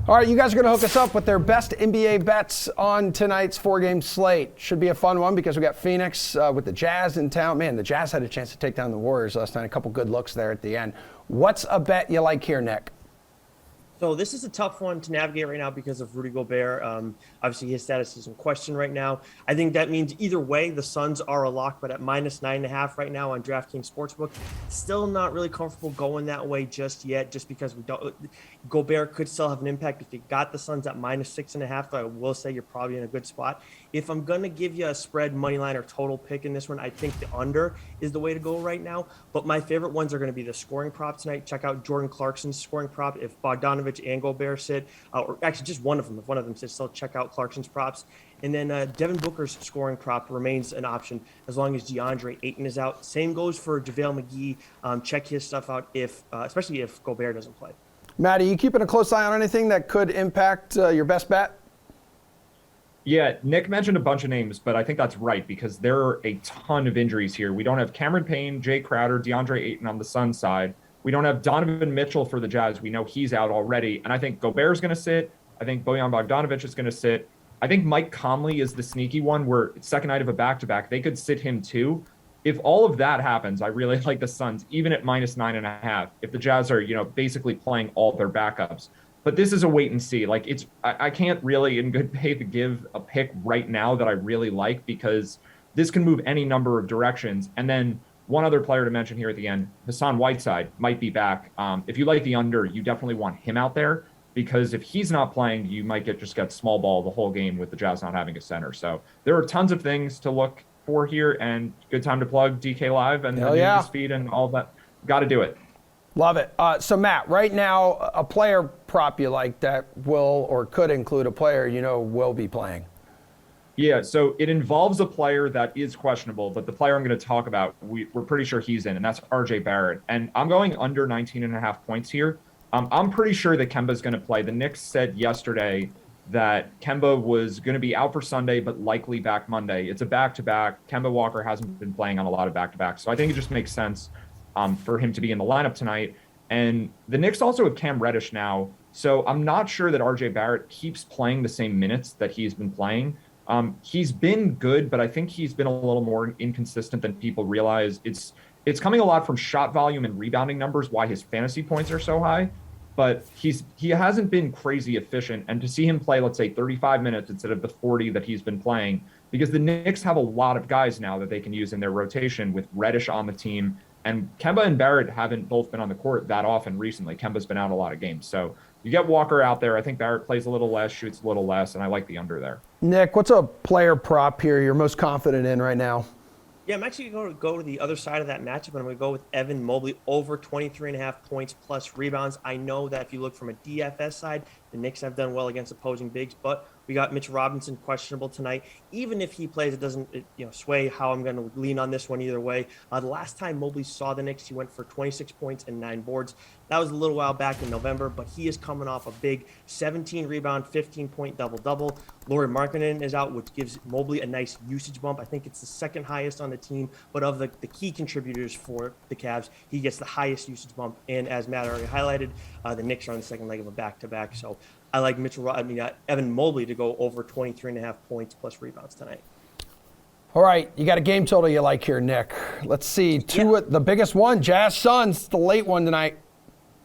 All right, you guys are going to hook us up with their best NBA bets on tonight's four-game slate. Should be a fun one because we got Phoenix with the Jazz in town. Man, the Jazz had a chance to take down the Warriors last night. A couple good looks there at the end. What's a bet you like here, Nick? So this is a tough one to navigate right now because of Rudy Gobert. Obviously, his status is in question right now. I think that means either way, the Suns are a lock, but at -9.5 right now on DraftKings Sportsbook. Still not really comfortable going that way just yet, just because we don't. Gobert could still have an impact. If you got the Suns at -6.5, I will say you're probably in a good spot. If I'm going to give you a spread, money line, or total pick in this one, I think the under is the way to go right now. But my favorite ones are going to be the scoring prop tonight. Check out Jordan Clarkson's scoring prop. If Bogdanović and Gobert sit, or actually just one of them, if one of them sits, still check out Clarkson's props. And then Devin Booker's scoring prop remains an option as long as DeAndre Ayton is out. Same goes for JaVale McGee. Check his stuff out, especially if Gobert doesn't play. Matt, are you keeping a close eye on anything that could impact your best bet? Yeah, Nick mentioned a bunch of names, but I think that's right because there are a ton of injuries here. We don't have Cameron Payne, Jay Crowder, DeAndre Ayton on the Suns side. We don't have Donovan Mitchell for the Jazz. We know he's out already. And I think Gobert's going to sit. I think Bojan Bogdanović is going to sit. I think Mike Conley is the sneaky one where second night of a back-to-back, they could sit him too. If all of that happens, I really like the Suns, even at -9.5, if the Jazz are, basically playing all their backups. But this is a wait and see. I can't really in good faith give a pick right now that I really like because this can move any number of directions. And then one other player to mention here at the end, Hassan Whiteside might be back. If you like the under, you definitely want him out there because if he's not playing, you might get small ball the whole game with the Jazz not having a center. So there are tons of things to look for here and good time to plug DK Live and the news feed and all that. Got to do it. Love it. So, Matt, right now, a player prop you like that will or could include a player will be playing. Yeah, so it involves a player that is questionable, but the player I'm going to talk about, we're pretty sure he's in, and that's RJ Barrett. And I'm going under 19.5 points here. I'm pretty sure that Kemba's going to play. The Knicks said yesterday that Kemba was going to be out for Sunday, but likely back Monday. It's a back-to-back. Kemba Walker hasn't been playing on a lot of back-to-backs, so I think it just makes sense for him to be in the lineup tonight. And the Knicks also have Cam Reddish now, so I'm not sure that RJ Barrett keeps playing the same minutes that he's been playing. He's been good, but I think he's been a little more inconsistent than people realize. It's coming a lot from shot volume and rebounding numbers, why his fantasy points are so high, but he hasn't been crazy efficient. And to see him play, let's say 35 minutes instead of the 40 that he's been playing, because the Knicks have a lot of guys now that they can use in their rotation with Reddish on the team. And Kemba and Barrett haven't both been on the court that often recently. Kemba's been out a lot of games. So you get Walker out there. I think Barrett plays a little less, shoots a little less, and I like the under there. Nick, what's a player prop here you're most confident in right now? Yeah, I'm actually going to go to the other side of that matchup, and I'm going to go with Evan Mobley over 23.5 points plus rebounds. I know that if you look from a DFS side, the Knicks have done well against opposing bigs, but we got Mitch Robinson questionable tonight. Even if he plays, it doesn't sway how I'm going to lean on this one either way. The last time Mobley saw the Knicks, he went for 26 points and 9 boards. That was a little while back in November, but he is coming off a big 17-rebound, 15-point double-double. Lauri Markkanen is out, which gives Mobley a nice usage bump. I think it's the second highest on the team, but of the key contributors for the Cavs, he gets the highest usage bump. And as Matt already highlighted, the Knicks are on the second leg of a back-to-back. So I like Evan Mobley to go over 23.5 points plus rebounds tonight. All right, you got a game total you like here, Nick. Let's see. The biggest one, Jazz Suns, the late one tonight.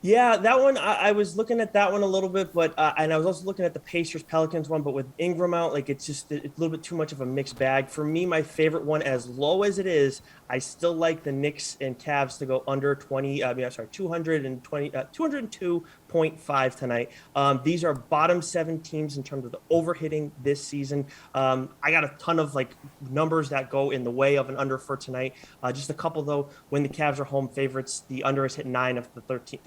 Yeah, that one, I was looking at that one a little bit, but and I was also looking at the Pacers-Pelicans one, but with Ingram out, it's a little bit too much of a mixed bag. For me, my favorite one, as low as it is, I still like the Knicks and Cavs to go under 202.5 tonight. These are bottom 7 teams in terms of the overhitting this season. I got a ton of numbers that go in the way of an under for tonight. Just a couple though. When the Cavs are home favorites, the under has hit 9 of the 13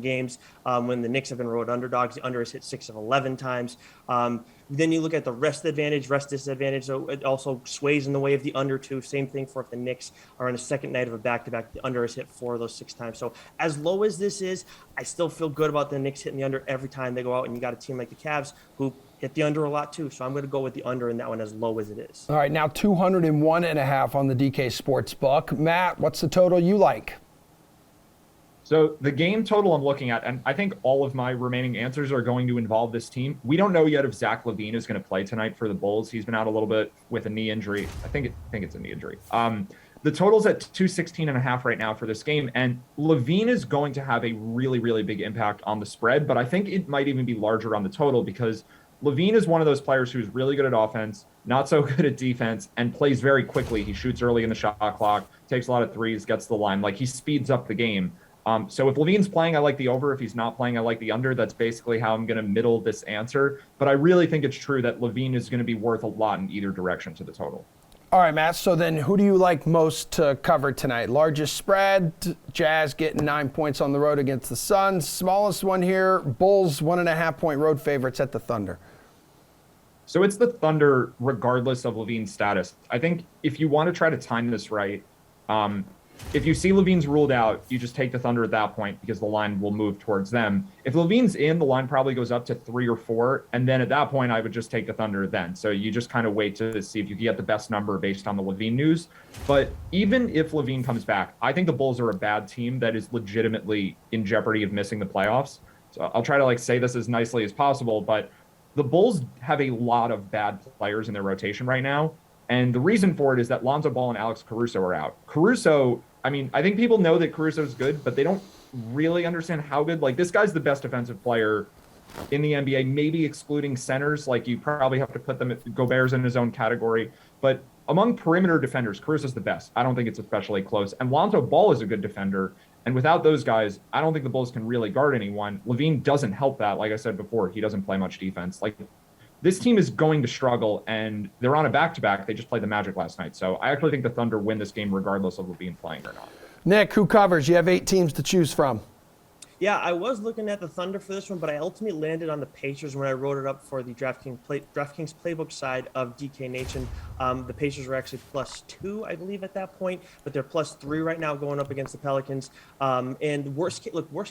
games. When the Knicks have been road underdogs, the under has hit 6 of 11 times. Then you look at the rest advantage, rest disadvantage. So it also sways in the way of the under too. Same thing for if the Knicks are on the second night of a back-to-back, the under has hit 4 of those 6 times. So as low as this is, I still feel good about the Knicks hitting the under every time they go out. And you got a team like the Cavs who hit the under a lot too. So I'm going to go with the under in that one as low as it is. All right, now 201.5 on the DK Sportsbook. Matt, what's the total you like? So the game total I'm looking at, and I think all of my remaining answers are going to involve this team. We don't know yet if Zach LaVine is going to play tonight for the Bulls. He's been out a little bit with a knee injury. I think it's a knee injury. The total's at 216.5 right now for this game, and LaVine is going to have a really, really big impact on the spread, but I think it might even be larger on the total because LaVine is one of those players who's really good at offense, not so good at defense, and plays very quickly. He shoots early in the shot clock, takes a lot of threes, gets to the line. Like, he speeds up the game. So if LaVine's playing, I like the over. If he's not playing, I like the under. That's basically how I'm going to middle this answer. But I really think it's true that LaVine is going to be worth a lot in either direction to the total. All right, Matt. So then who do you like most to cover tonight? Largest spread, Jazz getting 9 points on the road against the Suns. Smallest one here, Bulls 1.5-point road favorites at the Thunder. So it's the Thunder regardless of LaVine's status. I think if you want to try to time this right, if you see LaVine's ruled out, you just take the Thunder at that point because the line will move towards them. If LaVine's in, the line probably goes up to 3 or 4. And then at that point, I would just take the Thunder then. So you just kind of wait to see if you can get the best number based on the LaVine news. But even if LaVine comes back, I think the Bulls are a bad team that is legitimately in jeopardy of missing the playoffs. So I'll try to say this as nicely as possible, but the Bulls have a lot of bad players in their rotation right now. And the reason for it is that Lonzo Ball and Alex Caruso are out. Caruso, I mean, I think people know that Caruso is good, but they don't really understand how good. Like, this guy's the best defensive player in the NBA, maybe excluding centers. Like, you probably have to put them at Gobert's in his own category. But among perimeter defenders, Caruso's the best. I don't think it's especially close. And Lonzo Ball is a good defender. And without those guys, I don't think the Bulls can really guard anyone. LaVine doesn't help that. Like I said before, he doesn't play much defense. Like, this team is going to struggle, and they're on a back-to-back. They just played the Magic last night. So I actually think the Thunder win this game regardless of LaVine playing or not. Nick, who covers? You have 8 teams to choose from. Yeah, I was looking at the Thunder for this one, but I ultimately landed on the Pacers when I wrote it up for the DraftKings Playbook side of DK Nation. The Pacers were actually +2, I believe, at that point, but they're +3 right now going up against the Pelicans. And worst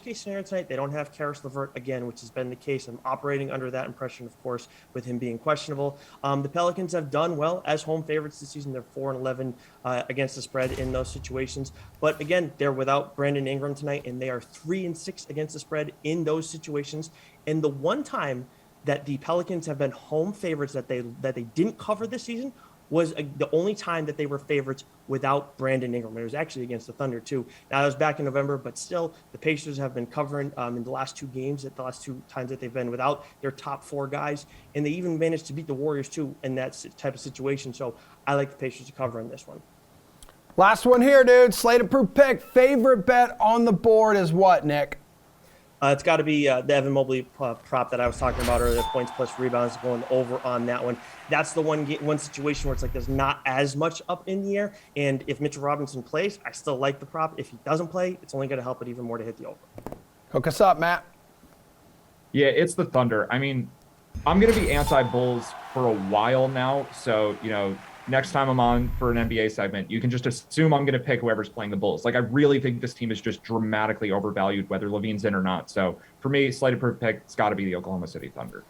case scenario tonight, they don't have Karis LeVert again, which has been the case. I'm operating under that impression, of course, with him being questionable. The Pelicans have done well as home favorites this season. They're 4-11 against the spread in those situations. But again, they're without Brandon Ingram tonight, and they are 3-6 against the spread in those situations. And the one time that the Pelicans have been home favorites that they didn't cover this season was the only time that they were favorites without Brandon Ingram. It was actually against the Thunder too. Now, that was back in November, but still, the Pacers have been covering in the last 2 games, the last 2 times that they've been without their top 4 guys, and they even managed to beat the Warriors too in that type of situation. So I like the Pacers to cover in this one. Last one here, dude. Slate approved pick. Favorite bet on the board is what, Nick? It's got to be the Evan Mobley prop that I was talking about earlier, points plus rebounds, going over on that one. That's the one situation where it's like there's not as much up in the air. And if Mitchell Robinson plays, I still like the prop. If he doesn't play, it's only going to help it even more to hit the over. Hook us up, Matt. Yeah, it's the Thunder. I mean, I'm going to be anti-Bulls for a while now. So, next time I'm on for an NBA segment, you can just assume I'm going to pick whoever's playing the Bulls. Like, I really think this team is just dramatically overvalued, whether LaVine's in or not. So for me, slate approved pick, it's got to be the Oklahoma City Thunder.